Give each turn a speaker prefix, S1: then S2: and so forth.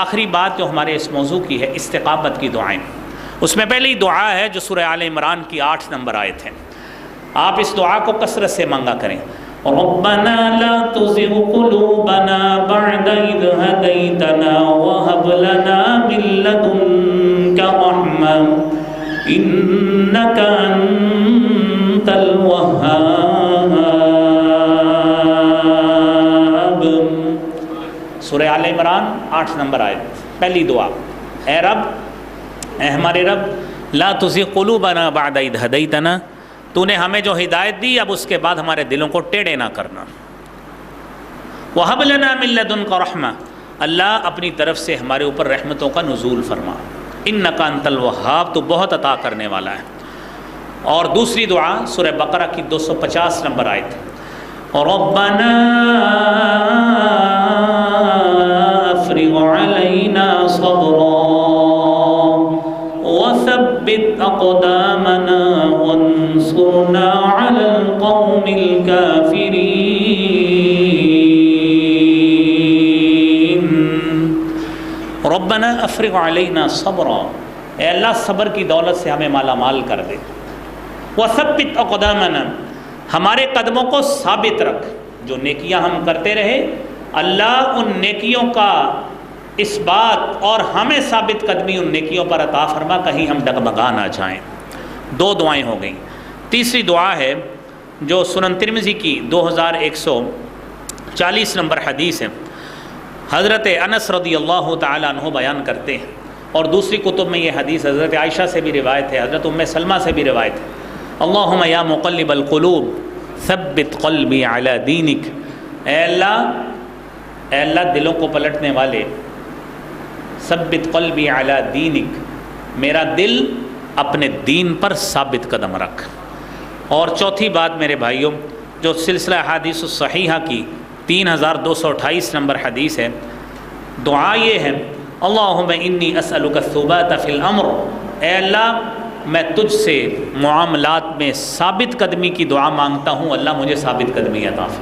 S1: آخری بات جو ہمارے اس موضوع کی ہے استقامت کی دعائیں، اس میں پہلی دعا ہے جو سورہ آل عمران کی 8 نمبر آیت ہے. آپ اس دعا کو کثرت سے مانگا کریں. ربنا لا تزغ قلوبنا بعد إذ هديتنا وهب لنا من لدنك رحمة إنك أنت الوهاب. سورہ آل عمران 8 نمبر آیت. پہلی دعا، اے رب، اے ہمارے رب، لا تزغ قلوبنا بعد إذ هديتنا، تو نے ہمیں جو ہدایت دی اب اس کے بعد ہمارے دلوں کو ٹیڑھے نہ کرنا. وَهَبْ لَنَا مِن لَّدُنْكَ رَحْمَةً، اللہ اپنی طرف سے ہمارے اوپر رحمتوں کا نزول فرما. إِنَّكَ أَنتَ الْوَهَّابُ، تو بہت عطا کرنے والا ہے. اور دوسری دعا سورہ بقرہ کی 250 نمبر آیت، رَبَّنَا أَفْرِغْ عَلَيْنَا صَبْرًا وَثَبِّتْ أَقْدَامَنَا وَانصُرْنَا عَلَى الْقَوْمِ الْكَافِرِينَ. رَبَّنَا أَفْرِغْ عَلَيْنَا صَبْرًا، اے اللہ صبر کی دولت سے ہمیں مالا مال کر دے. وَثَبِّتْ أَقْدَامَنَا، ہمارے قدموں کو ثابت رکھ. جو نیکیاں ہم کرتے رہے اللہ ان نیکیوں کا اس بات اور ہمیں ثابت قدمی ان نیکیوں پر عطا فرما، کہیں ہم ڈگمگا نہ جائیں. 2 دعائیں ہو گئیں. تیسری دعا ہے جو سنن ترمذی کی 2140 نمبر حدیث ہے. حضرت انس رضی اللہ تعالیٰ عنہ بیان کرتے ہیں، اور دوسری کتب میں یہ حدیث حضرت عائشہ سے بھی روایت ہے، حضرت ام سلمہ سے بھی روایت ہے. اللہم یا مقلب القلوب ثبت قلبی علی دینک، اے اللہ دلوں کو پلٹنے والے، ثبت قلبی علی دینک، میرا دل اپنے دین پر ثابت قدم رکھ. اور چوتھی بات میرے بھائیوں، جو سلسلہ احادیث الصحیحہ کی 3228 نمبر حدیث ہے، دعا یہ ہے، اللہم انی اسألک الثبات فی الامر، اے اللہ میں تجھ سے معاملات میں ثابت قدمی کی دعا مانگتا ہوں، اللہ مجھے ثابت قدمی عطا فرما.